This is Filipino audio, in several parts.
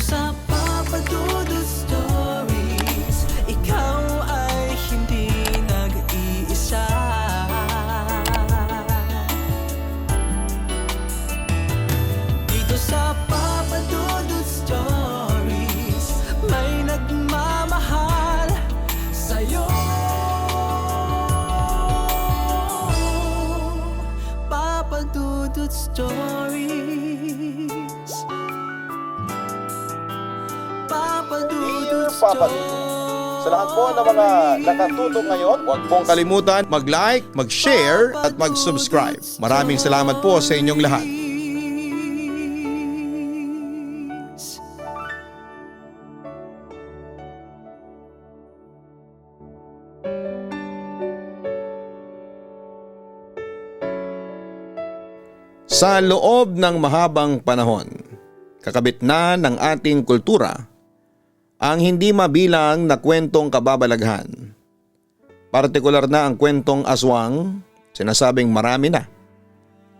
sa Papa Dudut Stories, ikaw ay hindi nag-iisa. Dito sa Papa Dudut Stories, may nagmamahal sa'yo. Papa Dudut Stories, Papa Dudut Papa Dudut. Sa lahat po ng mga nakatutok ngayon, huwag pong kalimutan mag-like, mag-share at mag-subscribe. Maraming salamat po sa inyong lahat. Sa loob ng mahabang panahon, kakabit na ng ating kultura ang hindi mabilang na kwentong kababalaghan. Partikular na ang kwentong aswang, sinasabing marami na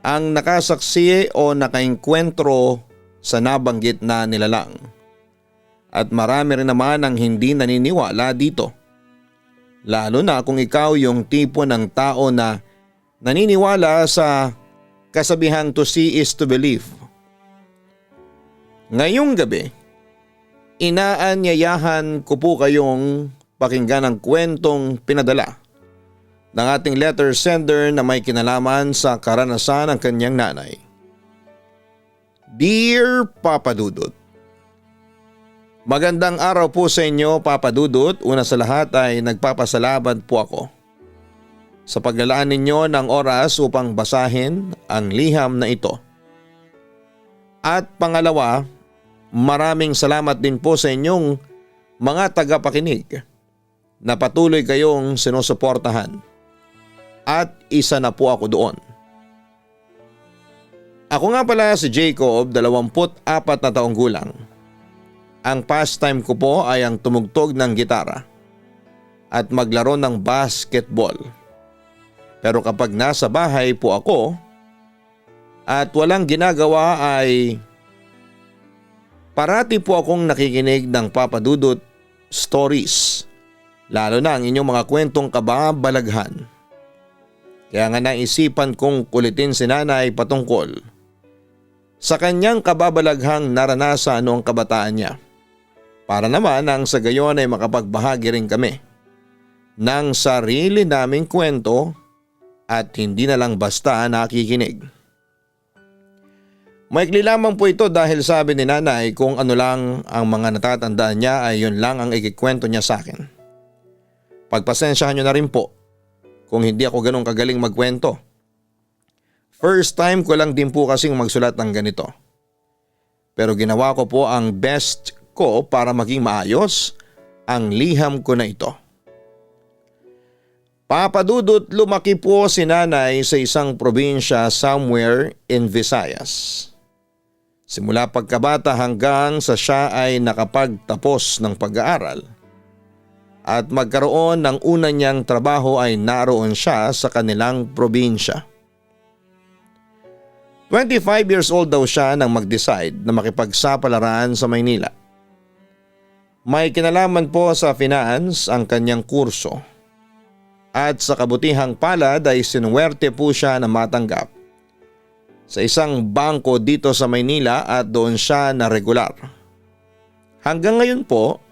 ang nakasaksi o nakaengkwentro sa nabanggit na nilalang. At marami rin naman ang hindi naniniwala dito. Lalo na kung ikaw yung tipo ng tao na naniniwala sa kasabihang to see is to believe. Ngayong gabi, inaanyayahan ko po kayong pakinggan ang kwentong pinadala ng ating letter sender na may kinalaman sa karanasan ng kanyang nanay. Dear Papa Dudut, magandang araw po sa inyo Papa Dudut. Una sa lahat ay nagpapasalamat po ako sa paglalaan ninyo ng oras upang basahin ang liham na ito. At pangalawa, maraming salamat din po sa inyong mga tagapakinig na patuloy kayong sinusuportahan. At isa na po ako doon. Ako nga pala si Jacob, 24 na taong gulang. Ang pastime ko po ay ang tumugtog ng gitara at maglaro ng basketball. Pero kapag nasa bahay po ako at walang ginagawa ay parati po akong nakikinig ng Papa Dudut Stories, lalo na ang inyong mga kwentong kababalaghan. Kaya nga naisipan kong kulitin si nanay patungkol sa kanyang kababalaghang naranasan noong kabataan niya. Para naman ang sa gayon ay makapagbahagi rin kami ng sarili naming kwento at hindi na lang basta nakikinig. Maikli lamang po ito dahil sabi ni nanay kung ano lang ang mga natatandaan niya ay yun lang ang ikikwento niya sa akin. Pagpasensyahan niyo na rin po kung hindi ako ganun kagaling magkwento. First time ko lang din po kasing magsulat ng ganito. Pero ginawa ko po ang best ko para maging maayos ang liham ko na ito. Papa Dudut, lumaki po si nanay sa isang probinsya somewhere in Visayas. Simula pagkabata hanggang sa siya ay nakapagtapos ng pag-aaral at magkaroon ng una niyang trabaho ay naroon siya sa kanilang probinsya. 25 years old daw siya nang mag-decide na makipagsapalaran sa Maynila. May kinalaman po sa finance ang kanyang kurso at sa kabutihang palad ay sinuwerte po siya na matanggap sa isang bangko dito sa Maynila at doon siya na regular. Hanggang ngayon po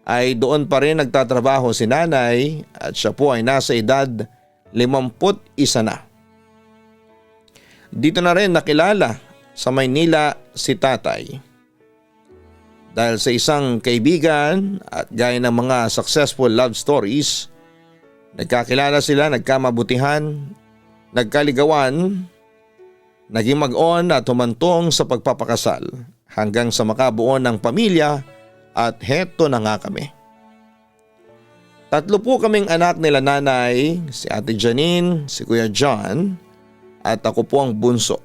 ay doon pa rin nagtatrabaho si nanay at siya po ay nasa edad 51 na. Dito na rin nakilala sa Maynila si tatay. Dahil sa isang kaibigan at gaya ng mga successful love stories, nagkakilala sila, nagkamabutihan, nagkaligawan, naging mag-on at humantong sa pagpapakasal hanggang sa makabuo ng pamilya at heto na nga kami. 3 po kaming anak nila nanay, si Ate Janine, si Kuya John at ako po ang bunso.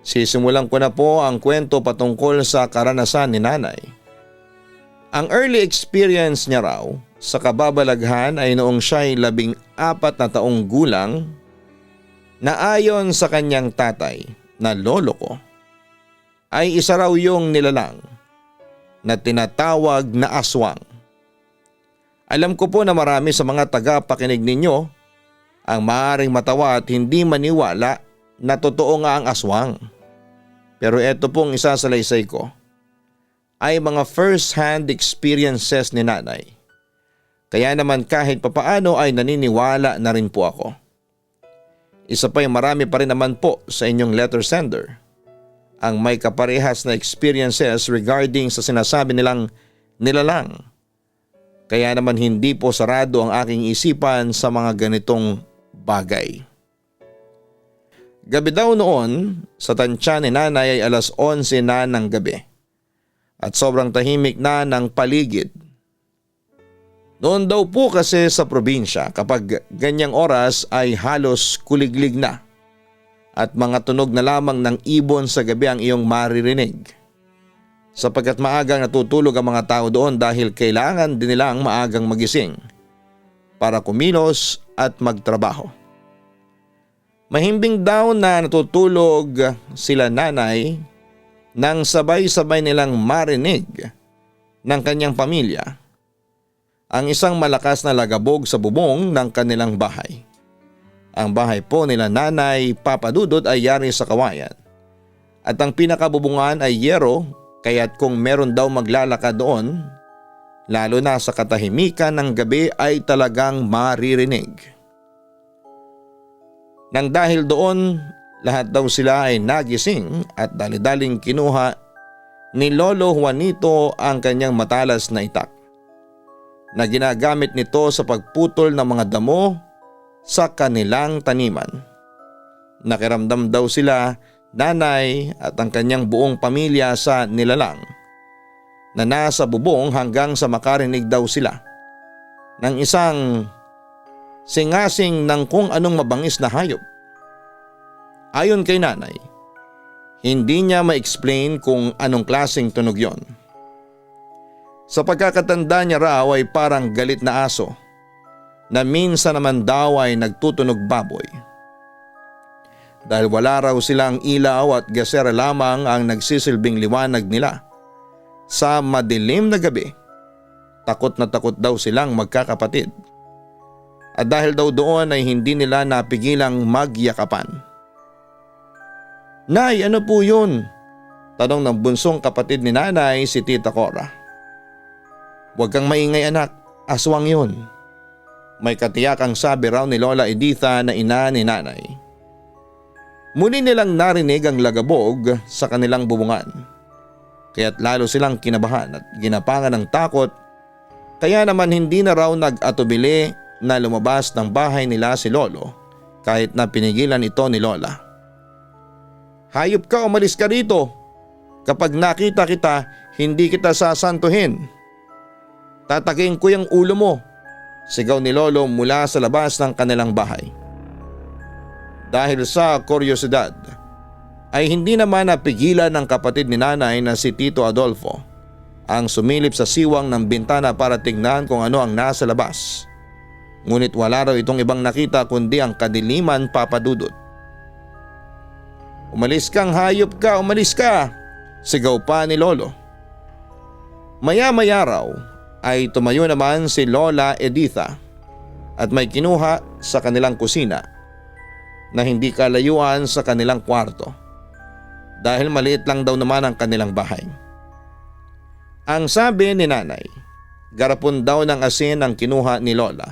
Sisimulan ko na po ang kwento patungkol sa karanasan ni nanay. Ang early experience niya raw sa kababalaghan ay noong siya'y 14 na taong gulang na ayon sa kanyang tatay na lolo ko ay isa raw yung nilalang na tinatawag na aswang. Alam ko po na marami sa mga tagapakinig ninyo ang maaaring matawa at hindi maniwala na totoo nga ang aswang. Pero ito pong isasalaysay ko ay mga first-hand experiences ni nanay. Kaya naman kahit papaano ay naniniwala na rin po ako. Isa pa marami pa rin naman po sa inyong letter sender ang may kaparehas na experiences regarding sa sinasabi nilang nilalang. Kaya naman hindi po sarado ang aking isipan sa mga ganitong bagay. Gabi daw noon sa tansya ni nanay ay alas 11 na ng gabi at sobrang tahimik na ng paligid. Noon daw po kasi sa probinsya kapag ganyang oras ay halos kuliglig na at mga tunog na lamang ng ibon sa gabi ang iyong maririnig. Sapagkat maagang natutulog ang mga tao doon dahil kailangan din nilang maagang magising para kumilos at magtrabaho. Mahimbing daw na natutulog sila nanay nang sabay-sabay nilang marinig ng kanyang pamilya ang isang malakas na lagabog sa bubong ng kanilang bahay. Ang bahay po nila nanay Papa Dudut ay yari sa kawayan at ang pinakabubungan ay yero kaya't kung meron daw maglalakad doon, lalo na sa katahimikan ng gabi ay talagang maririnig. Nang dahil doon, lahat daw sila ay nagising at dali-daling kinuha ni Lolo Juanito ang kanyang matalas na itak na ginagamit nito sa pagputol ng mga damo sa kanilang taniman. Nakiramdam daw sila, nanay at ang kanyang buong pamilya sa nilalang na nasa bubong hanggang sa makarinig daw sila ng isang singasing ng kung anong mabangis na hayop. Ayon kay nanay, hindi niya ma-explain kung anong klaseng tunog yon. Sa pagkakatanda niya raw ay parang galit na aso na minsan naman daw ay nagtutunog baboy. Dahil wala raw silang ilaw at gasera lamang ang nagsisilbing liwanag nila sa madilim na gabi, takot na takot daw silang magkakapatid. At dahil daw doon ay hindi nila napigilang magyakapan. "Nay, ano po yun?" tanong ng bunsong kapatid ni nanay, si Tita Cora. "Huwag kang maingay anak, aswang yun." May katiyakang sabi raw ni Lola Editha na ina ni nanay. Muli nilang narinig ang lagabog sa kanilang bubungan. Kaya't lalo silang kinabahan at ginapangan ng takot, kaya naman hindi na raw nag-atubili na lumabas ng bahay nila si Lolo kahit na pinigilan ito ni Lola. "Hayop ka, umalis ka rito. Kapag nakita kita, hindi kita sasantuhin. Tataking ko yung ulo mo," sigaw ni Lolo mula sa labas ng kanilang bahay. Dahil sa kuryosidad ay hindi naman napigilan ng kapatid ni nanay na si Tito Adolfo ang sumilip sa siwang ng bintana para tingnan kung ano ang nasa labas. Ngunit wala raw itong ibang nakita kundi ang kadiliman, Papa Dudut. "Umalis kang hayop ka, umalis ka!" sigaw pa ni Lolo. Maya-maya raw ay tumayo naman si Lola Editha at may kinuha sa kanilang kusina na hindi kalayuan sa kanilang kwarto dahil maliit lang daw naman ang kanilang bahay. Ang sabi ni nanay, garapon daw ng asin ang kinuha ni Lola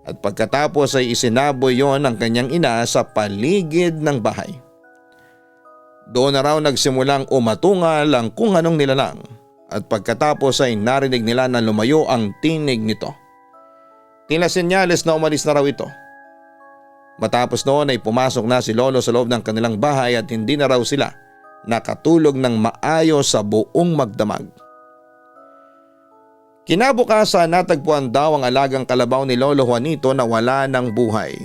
at pagkatapos ay isinaboy yon ng kanyang ina sa paligid ng bahay. Doon na raw nagsimulang umatungal ang kung anong nilalang at pagkatapos ay narinig nila na lumayo ang tinig nito. Tila senyales na umalis na raw ito. Matapos noon ay pumasok na si Lolo sa loob ng kanilang bahay at hindi na raw sila nakatulog ng maayos sa buong magdamag. Kinabukasan natagpuan daw ang alagang kalabaw ni Lolo Juanito na wala ng buhay.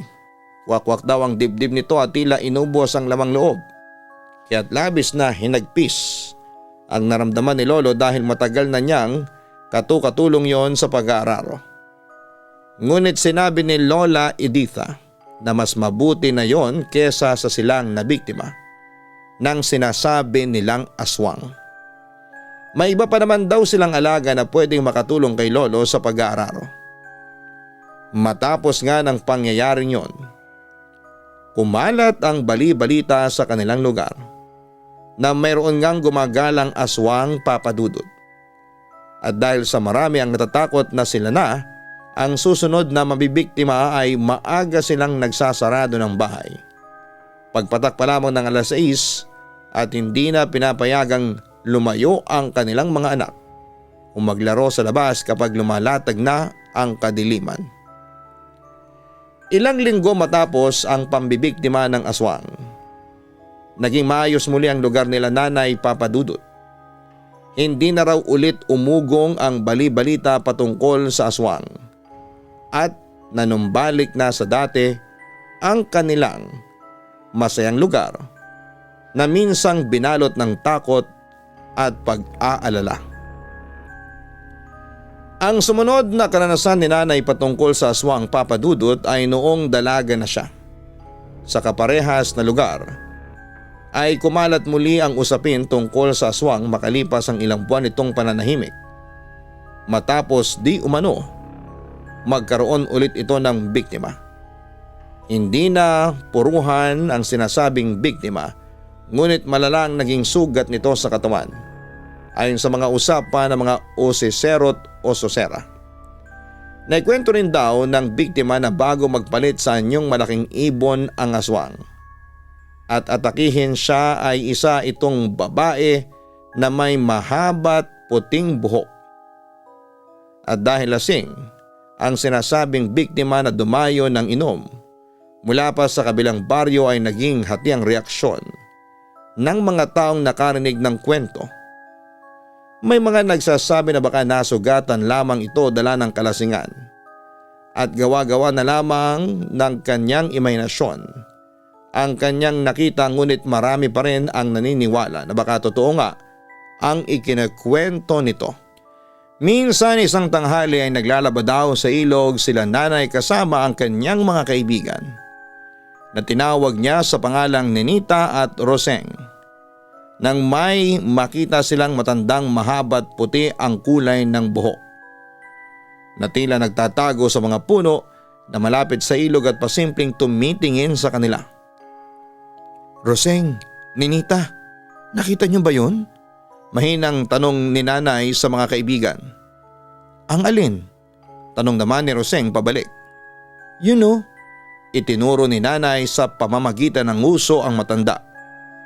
Wakwak daw ang dibdib nito at tila inubos ang lamang loob. Kaya't labis na hinagpis ang naramdaman ni Lolo dahil matagal na niyang katukatulong yon sa pag-aararo. Ngunit sinabi ni Lola Editha na mas mabuti na yon kesa sa silang nabiktima ng sinasabi nilang aswang. May iba pa naman daw silang alaga na pwedeng makatulong kay lolo sa pag-aararo. Matapos nga ng pangyayaring yon, kumalat ang bali-balita sa kanilang lugar na mayroon ngang gumagalang aswang Papa Dudut. At dahil sa marami ang natatakot na sila na ang susunod na mabibiktima ay maaga silang nagsasarado ng bahay. Pagpatak pa lamang ng alas 6 at hindi na pinapayagang lumayo ang kanilang mga anak o maglaro sa labas kapag lumalatag na ang kadiliman. Ilang linggo matapos ang pambibiktima ng aswang, naging maayos muli ang lugar nila Nanay Papa Dudut. Hindi na raw ulit umugong ang bali-balita patungkol sa aswang at nanumbalik na sa dati ang kanilang masayang lugar na minsang binalot ng takot at pag-aalala. Ang sumunod na karanasan ni Nanay patungkol sa aswang Papa Dudut ay noong dalaga na siya. Sa kaparehas na lugar ay kumalat muli ang usapin tungkol sa aswang makalipas ang ilang buwan nitong pananahimik. Matapos di umano, magkaroon ulit ito ng biktima. Hindi na puruhan ang sinasabing biktima, ngunit malalang naging sugat nito sa katawan ayon sa mga usapan ng mga osiserot o sosera. Naikwento rin daw ng biktima na bago magpalit sa anyong malaking ibon ang aswang at atakihin siya ay isa itong babae na may mahaba't puting buhok. At dahil lasing, ang sinasabing biktima na dumayo ng inom mula pa sa kabilang baryo ay naging hatiang reaksyon ng mga taong nakarinig ng kwento. May mga nagsasabi na baka nasugatan lamang ito dala ng kalasingan at gawa-gawa na lamang ng kanyang imahinasyon ang kanyang nakita, ngunit marami pa rin ang naniniwala na baka totoo nga ang ikinakwento nito. Minsan isang tanghali ay naglalaba daw sa ilog sila Nanay kasama ang kanyang mga kaibigan na tinawag niya sa pangalang Ninita at Roseng. Nang may makita silang matandang mahaba't puti ang kulay ng buhok na tila nagtatago sa mga puno na malapit sa ilog at pasimpleng tumitingin sa kanila. "Roseng, Ninita, nakita niyo ba yun?" Mahinang tanong ni Nanay sa mga kaibigan. "Ang alin?" tanong naman ni Roseng pabalik. "Yun o," itinuro ni Nanay sa pamamagitan ng uso ang matanda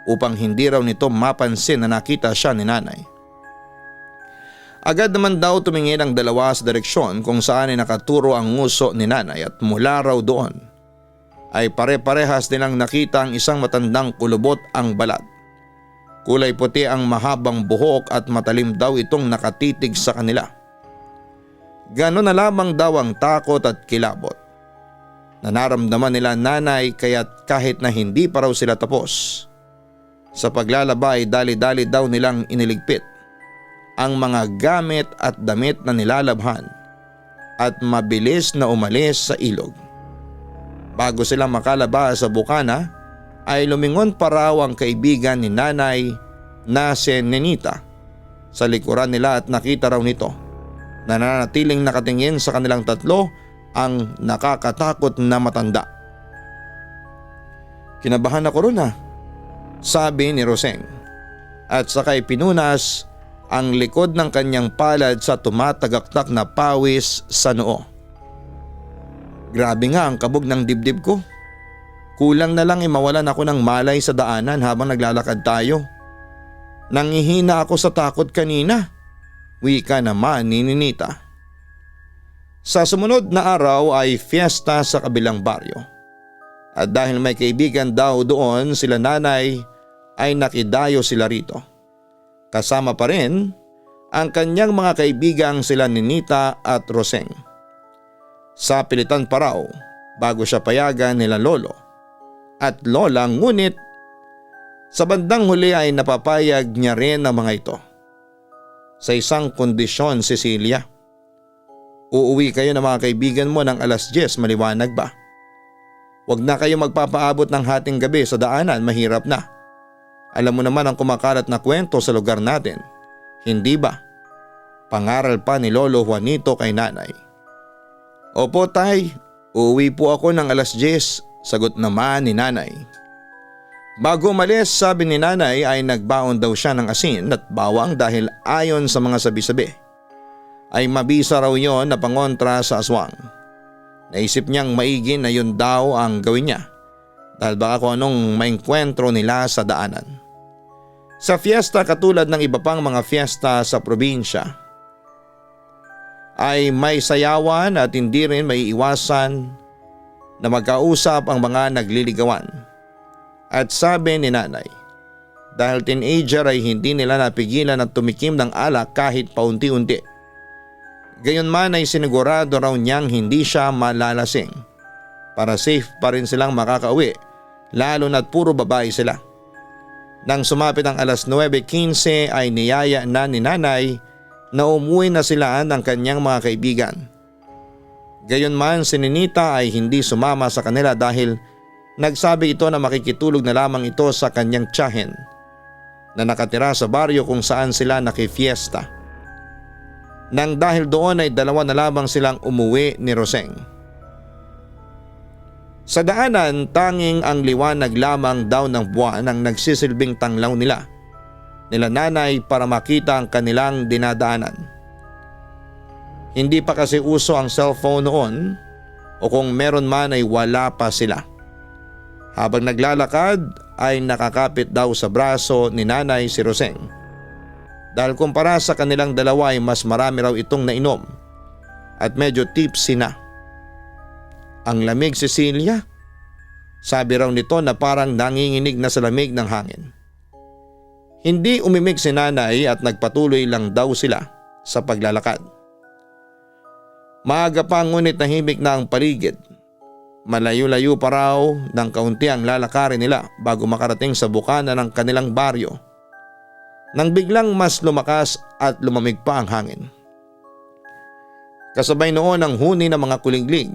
upang hindi raw nito mapansin na nakita siya ni Nanay. Agad naman daw tumingin ang dalawa sa direksyon kung saan ay nakaturo ang nguso ni Nanay at mula raw doon ay pare-parehas nilang nakita ang isang matandang kulubot ang balat. Kulay puti ang mahabang buhok at matalim daw itong nakatitig sa kanila. Ganon na lamang daw ang takot at kilabot na naramdaman nila Nanay, kaya't kahit na hindi pa raw sila tapos sa paglalaba ay dali-dali daw nilang iniligpit ang mga gamit at damit na nilalabhan at mabilis na umalis sa ilog. Bago sila makalaba sa bukana ay lumingon pa raw ang kaibigan ni Nanay na si Ninita sa likuran nila at nakita raw nito na nananatiling nakatingin sa kanilang tatlo ang nakakatakot na matanda. "Kinabahan ako ron sabi ni Roseng at sakay pinunas ang likod ng kanyang palad sa tumatagaktak na pawis sa noo. "Grabe nga ang kabog ng dibdib ko. Kulang na lang mawalan ako ng malay sa daanan habang naglalakad tayo. Nangihina ako sa takot kanina," wika naman ni Ninita. Sa sumunod na araw ay fiesta sa kabilang baryo. At dahil may kaibigan daw doon sila Nanay ay nakidayo sila rito. Kasama pa rin ang kanyang mga kaibigang sila Ninita at Roseng. Sa pilitan pa raw bago siya payagan nila lolo at lola, ngunit sa bandang huli ay napapayag niya rin ang mga ito. Sa isang kondisyon, Cecilia. Uuwi kayo ng mga kaibigan mo ng alas 10, maliwanag ba? Huwag na kayo magpapaabot ng hating gabi sa daanan, mahirap na. Alam mo naman ang kumakalat na kwento sa lugar natin. Hindi ba? Pangaral pa ni Lolo Juanito kay nanay. Opo tay, uuwi po ako ng alas 10, sagot naman ni nanay. Bago umalis, sabi ni nanay ay nagbaon daw siya ng asin at bawang dahil ayon sa mga sabi-sabi ay mabisa raw yon na pangontra sa aswang. Naisip niyang maigi na yun daw ang gawin niya dahil baka kung anong maengkwentro nila sa daanan. Sa fiesta katulad ng iba pang mga fiesta sa probinsya ay may sayawan at hindi rin may iwasan na magkausap ang mga nagliligawan. At sabi ni nanay, dahil teenager ay hindi nila napigilan at tumikim ng alak kahit paunti-unti. Gayunman ay sinigurado raw niyang hindi siya malalasing para safe pa rin silang makakauwi lalo na't puro babae sila. Nang sumapit ang alas 9:15 ay niyaya na ni nanay na umuwi na sila ng kanyang mga kaibigan. Gayunman si Ninita ay hindi sumama sa kanila dahil nagsabi ito na makikitulog na lamang ito sa kanyang tiyahin na nakatira sa baryo kung saan sila nakifiesta. Nang dahil doon ay dalawa na lamang silang umuwi ni Roseng. Sa daanan tanging ang liwanag lamang daw ng buwan ang nagsisilbing tanglaw nila nanay para makita ang kanilang dinadaanan. Hindi pa kasi uso ang cellphone noon o kung meron man ay wala pa sila. Habang naglalakad ay nakakapit daw sa braso ni nanay si Roseng. Dahil kumpara sa kanilang dalawa ay mas marami raw itong nainom at medyo tipsy na. Ang lamig Cecilia, sabi raw nito na parang nanginginig na sa lamig ng hangin. Hindi umimik si nanay at nagpatuloy lang daw sila sa paglalakad. Maaga pa ngunit nahimik na ang paligid. Malayo-layo pa raw ng kaunti ang lalakarin nila bago makarating sa bukana ng kanilang baryo. Nang biglang mas lumakas at lumamig pa ang hangin. Kasabay noon ang huni ng mga kuliglig,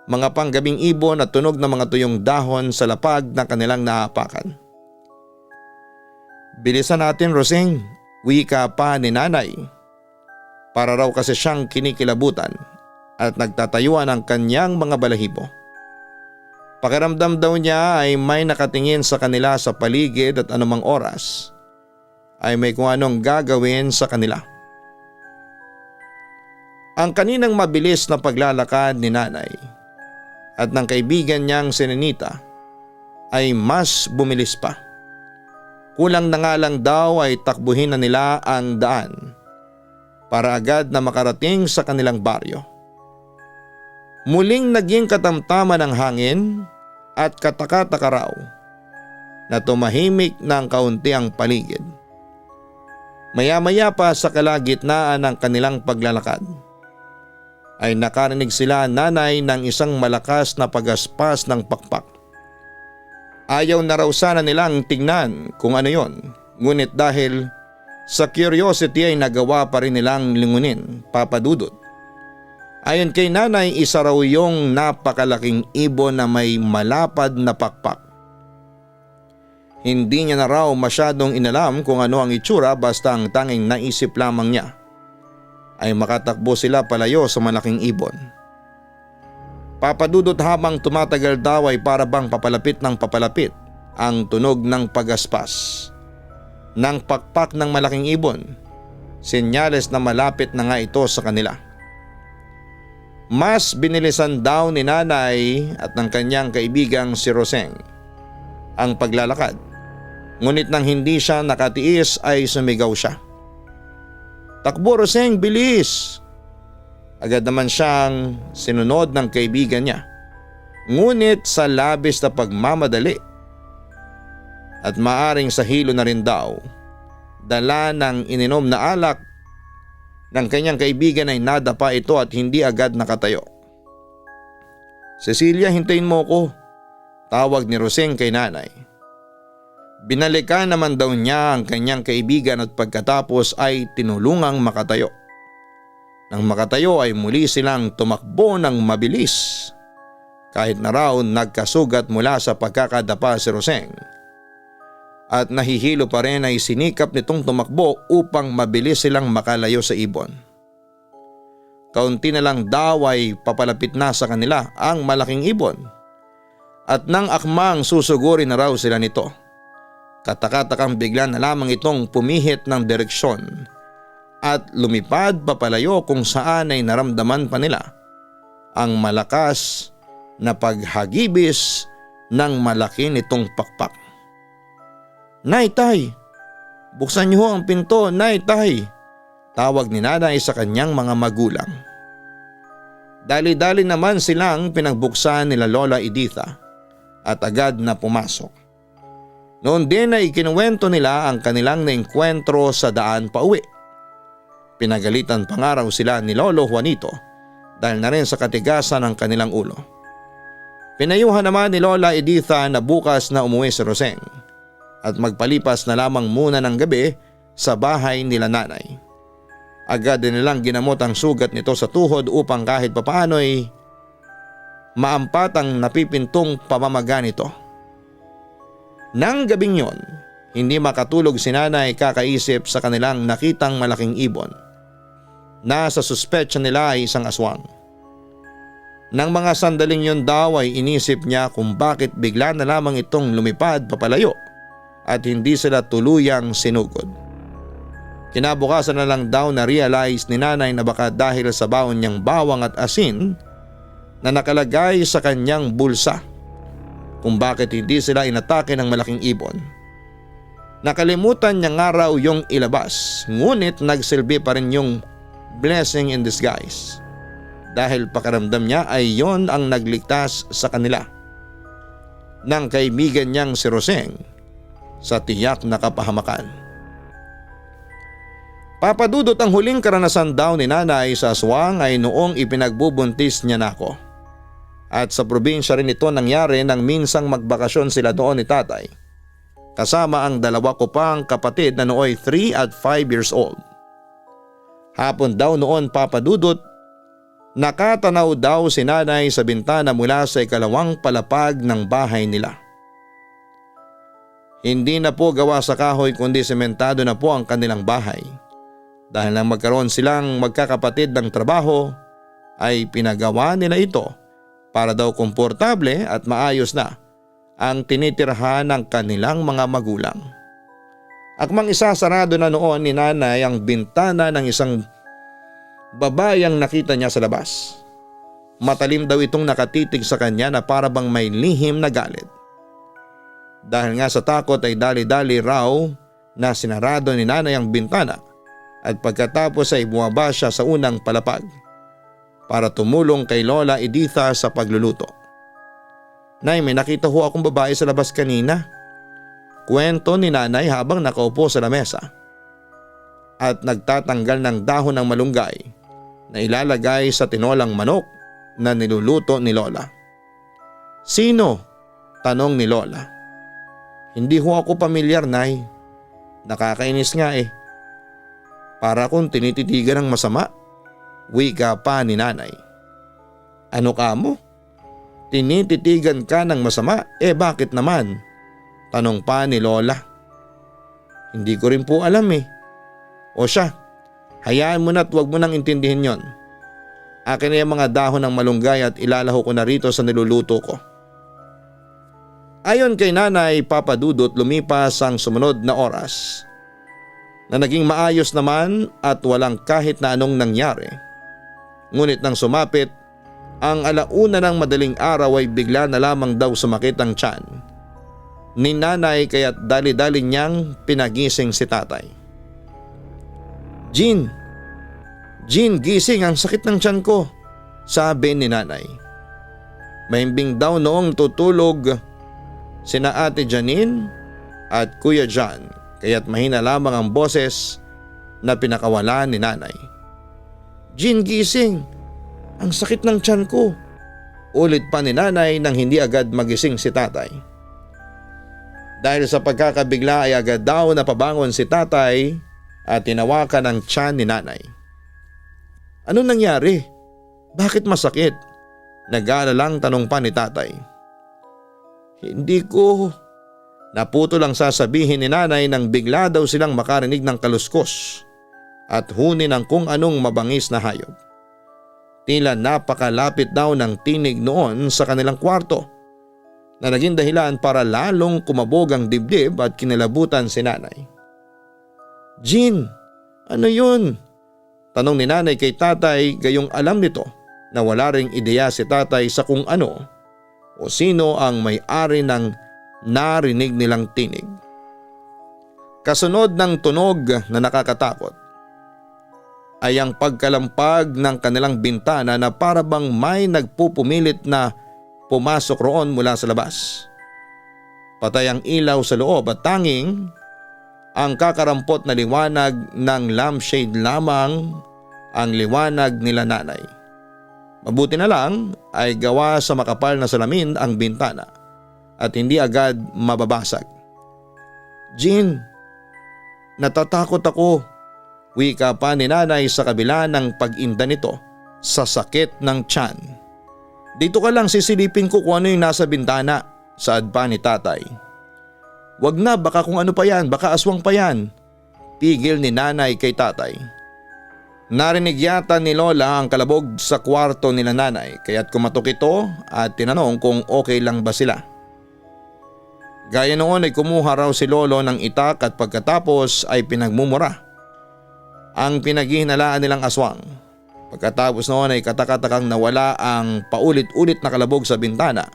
mga panggabing ibon at tunog ng mga tuyong dahon sa lapag na kanilang naapakan. Bilisan natin Roseng, wika pa ni nanay. Para raw kasi siyang kinikilabutan at nagtatayuan ang kanyang mga balahibo. Pakiramdam daw niya ay may nakatingin sa kanila sa paligid at anumang oras ay may kung anong gagawin sa kanila. Ang kaninang mabilis na paglalakad ni nanay at ng kaibigan niyang si Ninita ay mas bumilis pa. Kulang na nga lang daw ay takbuhin na nila ang daan para agad na makarating sa kanilang baryo. Muling naging katamtaman ang hangin at kataka-taka raw na tumahimik ng kaunti ang paligid. Maya-maya pa sa kalagitnaan ng kanilang paglalakad ay nakarinig sila nanay ng isang malakas na pagaspas ng pakpak. Ayaw na raw sana nilang tingnan kung ano yon, ngunit dahil sa curiosity ay nagawa pa rin nilang lingunin, papadudot. Ayon kay nanay, isa raw yung napakalaking ibon na may malapad na pakpak. Hindi niya na raw masyadong inalam kung ano ang itsura basta ang tanging naisip lamang niya ay makatakbo sila palayo sa malaking ibon. Papadudot habang tumatagal daw ay para bang papalapit ng papalapit ang tunog ng pagaspas ng pakpak ng malaking ibon. Senyales na malapit na nga ito sa kanila. Mas binilisan daw ni nanay at ng kanyang kaibigang si Roseng ang paglalakad. Ngunit nang hindi siya nakatiis ay sumigaw siya. Takbo Roseng, bilis! Agad naman siyang sinunod ng kaibigan niya. Ngunit sa labis na pagmamadali at maaring sa hilo na rin daw, dala ng ininom na alak ng kanyang kaibigan ay nadapa ito at hindi agad nakatayo. Cecilia, hintayin mo ko, tawag ni Roseng kay nanay. Binalikan naman daw niya ang kanyang kaibigan at pagkatapos ay tinulungang makatayo. Nang makatayo ay muli silang tumakbo ng mabilis. Kahit na raw nagkasugat mula sa pagkakadapa si Roseng. at nahihilo pa rin ay sinikap nitong tumakbo upang mabilis silang makalayo sa ibon. Kaunti na lang daw ay papalapit na sa kanila ang malaking ibon at nang akmang susugurin na raw sila nito. Katakatakang bigla na lamang itong pumihit ng direksyon at lumipad papalayo kung saan ay naramdaman pa nila ang malakas na paghagibis ng malaki nitong pakpak. "Nay, tay! Buksan niyo ang pinto, nay, tay!" Tawag ni nanay sa kanyang mga magulang. Dali-dali naman silang pinagbuksan nila Lola Editha at agad na pumasok. Noon din ay kinuwento nila ang kanilang naengkwentro sa daan pauwi. Pinagalitan pa nga raw sila ni Lolo Juanito dahil na rin sa katigasan ng kanilang ulo. Pinayuhan naman ni Lola Editha na bukas na umuwi si Roseng at magpalipas na lamang muna ng gabi sa bahay nila nanay. Agad din nilang ginamot ang sugat nito sa tuhod upang kahit papaano'y maampat ang napipintong pamamaga nito. Nang gabing yon, hindi makatulog si nanay kakaisip sa kanilang nakitang malaking ibon na sa suspetsya nila ay isang aswang. Nang mga sandaling yon daw ay inisip niya kung bakit bigla na lamang itong lumipad papalayo at hindi sila tuluyang sinugod. Kinabukasan na lang daw na realize ni nanay na baka dahil sa baon niyang bawang at asin na nakalagay sa kanyang bulsa kung bakit hindi sila inatake ng malaking ibon. Nakalimutan niya nga raw yung ilabas, ngunit nagsilbi pa rin yung blessing in disguise dahil pakiramdam niya ay yon ang nagligtas sa kanila ng kaibigan niyang si Roseng sa tiyak na kapahamakan. Papadudot, ang huling karanasan daw ni nanay sa aswang ay noong ipinagbubuntis niya na ako. At sa probinsya rin ito nangyari nang minsang magbakasyon sila doon ni tatay. Kasama ang dalawa ko pang kapatid na nooy 3 at 5 years old. Hapon daw noon, papadudot, nakatanaw daw si nanay sa bintana mula sa ikalawang palapag ng bahay nila. Hindi na po gawa sa kahoy kundi sementado na po ang kanilang bahay. Dahil nang magkaroon silang magkakapatid ng trabaho ay pinagawa nila ito para daw komportable at maayos na ang tinitirhan ng kanilang mga magulang. Akmang isasarado na noon ni nanay ang bintana ng isang babayang nakita niya sa labas. Matalim daw itong nakatitig sa kanya na para bang may lihim na galit. Dahil nga sa takot ay dali-dali raw na sinarado ni nanay ang bintana at pagkatapos ay bumaba siya sa unang palapag para tumulong kay Lola Editha sa pagluluto. "Nay, may nakita ho akong babae sa labas kanina," kwento ni nanay habang nakaupo sa lamesa at nagtatanggal ng dahon ng malunggay na ilalagay sa tinolang manok na niluluto ni Lola. "Sino?" tanong ni Lola. "Hindi ho ako pamilyar, Nay. Nakakainis nga eh. Para akong tinititigan ng masama," wika pa ni nanay. "Ano ka mo? Tinititigan ka ng masama? Bakit naman?" tanong pa ni Lola. "Hindi ko rin po alam eh." "O siya, hayaan mo na at huwag mo nang intindihin yon. Akin na yung mga dahon ng malunggay at ilalaho ko na rito sa niluluto ko." Ayon kay nanay, papadudot, lumipas ang sumunod na oras na naging maayos naman at walang kahit na anong nangyari. Ngunit nang sumapit ang alauna ng madaling araw ay bigla na lamang daw sumakit ang tiyan ni nanay kaya't dali-dali niyang pinagising si tatay. Jean, gising, ang sakit ng tiyan ko," sabi ni nanay. Mahimbing daw noong tutulog sina Ate Janine at Kuya John kaya't mahina lamang ang boses na pinakawalan ni nanay. "Jean, gising, ang sakit ng tiyan ko," ulit pa ni nanay nang hindi agad magising si tatay. Dahil sa pagkakabigla ay agad daw napabangon si tatay at tinawakan ang tiyan ni nanay. "Ano nangyari? Bakit masakit?" nag-aalalang tanong pa ni tatay. Hindi ko Naputo lang sasabihin ni nanay nang bigla daw silang makarinig ng kaluskos at huni ng kung anong mabangis na hayop. Tila napakalapit daw ng tinig noon sa kanilang kwarto na naging dahilan para lalong kumabog ang dibdib at kinilabutan si nanay. "Jean, ano yun?" tanong ni nanay kay tatay, gayong alam nito na wala ring ideya si tatay sa kung ano o sino ang may-ari ng narinig nilang tinig. Kasunod ng tunog na nakakatakot ay ang pagkalampag ng kanilang bintana na para bang may nagpupumilit na pumasok roon mula sa labas. Patay ang ilaw sa loob at tanging ang kakarampot na liwanag ng lampshade lamang ang liwanag nila nanay. Mabuti na lang ay gawa sa makapal na salamin ang bintana at hindi agad mababasag. "Jean, natatakot ako," wika pa ni nanay sa kabila ng pag-inda nito sa sakit ng tiyan. "Dito ka lang, sisilipin ko kung ano yung nasa bintana," saad pa ni tatay. "Wag na, baka kung ano pa yan, baka aswang pa yan," pigil ni nanay kay tatay. Narinig yata ni Lola ang kalabog sa kwarto nila nanay kaya't kumatok ito at tinanong kung okay lang ba sila. Gaya noon ay kumuha raw si Lolo ng itak at pagkatapos ay pinagmumura ang pinaghihinalaan nilang aswang. Pagkatapos noon ay katakatakang nawala ang paulit-ulit na kalabog sa bintana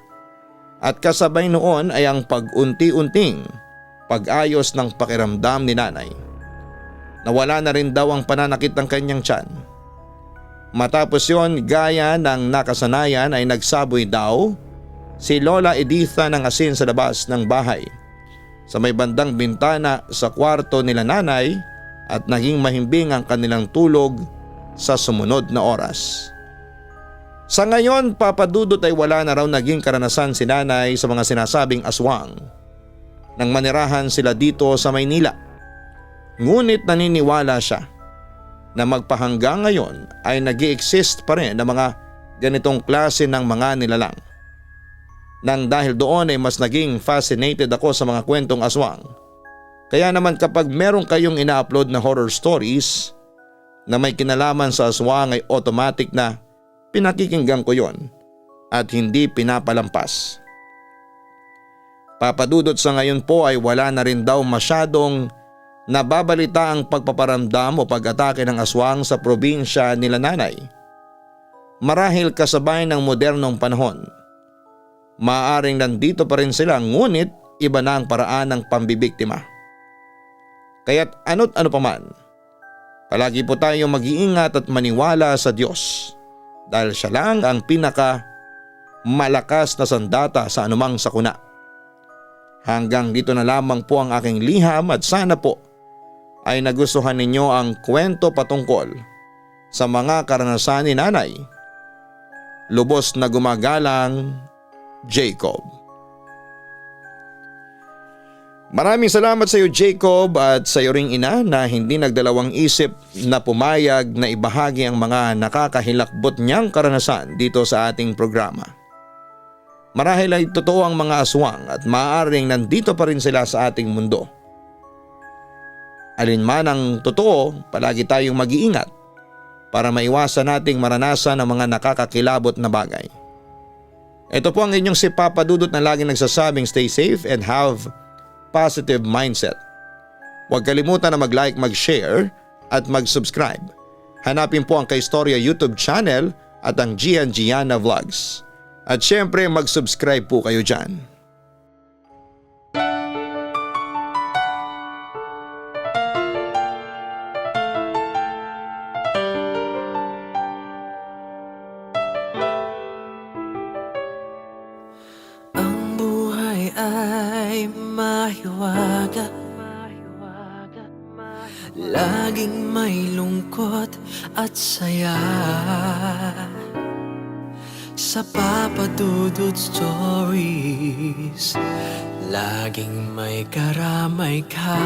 at kasabay noon ay ang pag-unti-unting pag-ayos ng pakiramdam ni nanay. Nawala na rin daw ang pananakit ng kanyang tiyan. Matapos yon, gaya ng nakasanayan ay nagsaboy daw si Lola Editha ng asin sa labas ng bahay sa may bandang bintana sa kwarto nila nanay at naging mahimbing ang kanilang tulog sa sumunod na oras. Sa ngayon, Papa Dudut, ay wala na raw naging karanasan si nanay sa mga sinasabing aswang nang manirahan sila dito sa Maynila. Ngunit naniniwala siya na magpahanggang ngayon ay nag-i-exist pa rin ang mga ganitong klase ng mga nilalang. Nang dahil doon ay mas naging fascinated ako sa mga kwentong aswang. Kaya naman kapag meron kayong ina-upload na horror stories na may kinalaman sa aswang ay automatic na pinakikinggan ko yon at hindi pinapalampas. Papa Dudut, sa ngayon po ay wala na rin daw masyadong nababalita ang pagpaparamdam o pag-atake ng aswang sa probinsya nila nanay. Marahil kasabay ng modernong panahon. Maaaring nandito pa rin sila ngunit iba na ang paraan ng pambibiktima. Kaya't ano't ano paman, palagi po tayong mag-iingat at maniwala sa Diyos dahil siya lang ang pinaka malakas na sandata sa anumang sakuna. Hanggang dito na lamang po ang aking liham at sana po ay nagustuhan ninyo ang kwento patungkol sa mga karanasan ni nanay. Lubos na gumagalang, Jacob. Maraming salamat sa iyo, Jacob, at sa iyo ring ina na hindi nagdalawang isip na pumayag na ibahagi ang mga nakakahilakbot niyang karanasan dito sa ating programa. Marahil ay totoo ang mga aswang at maaaring nandito pa rin sila sa ating mundo. Alinman ang totoo, palagi tayong mag-iingat para maiwasan nating maranasan ang mga nakakakilabot na bagay. Ito po ang inyong si Papa Dudut na laging nagsasabing stay safe and have positive mindset. Huwag kalimutan na mag-like, mag-share at mag-subscribe. Hanapin po ang Kaistorya YouTube channel at ang Gian Gianna Vlogs. At syempre mag-subscribe po kayo dyan. Mahiwaga, laging may lungkot at saya. Sa Papa Dudut Stories, laging may karamay ka.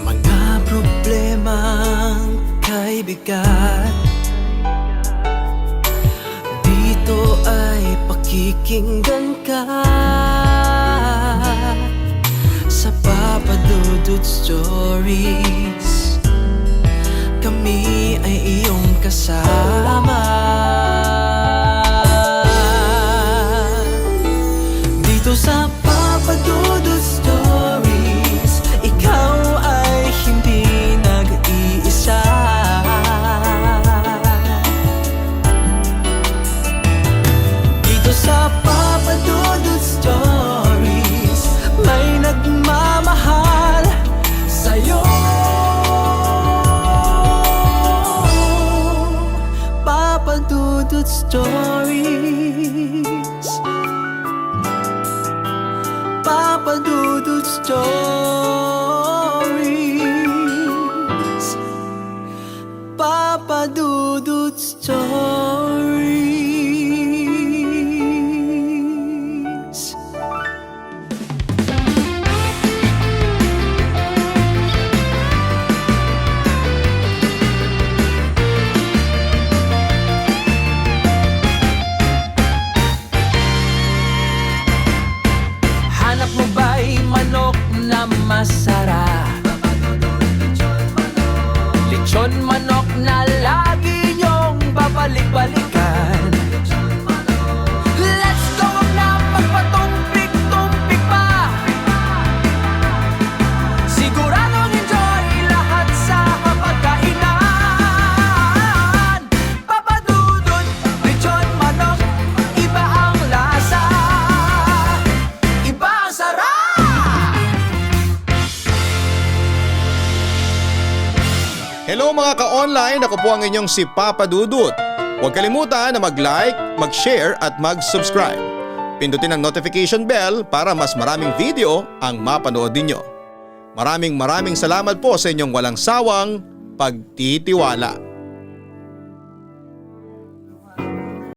Mga problemang kay bigat, dito Pakikinggan ka sa Papa Dudut Stories. Kami ay iyong kasama dito sa Papa Dudut Stories. Ikaw ay hindi nag-iisa. Dito sa Papa Dudut Stories, may nagmamahal sa'yo. Papa Dudut Stories, Papa Dudut Stories, Papa Dudut Stories. Hanap mo ba'y manok na masarap? Lechon manok na lagi niyong babalik-balikan. Let's go na magpatumpik-tumpik pa. Siguradong enjoy lahat sa kapagkainan. Papa Dudut, lechon manok, iba ang lasa, iba ang sarap. Hello mga ka-online, ako po ang inyong si Papa Dudut. Huwag kalimutan na mag-like, mag-share at mag-subscribe. Pindutin ang notification bell para mas maraming video ang mapanood ninyo. Maraming salamat po sa inyong walang sawang pagtitiwala.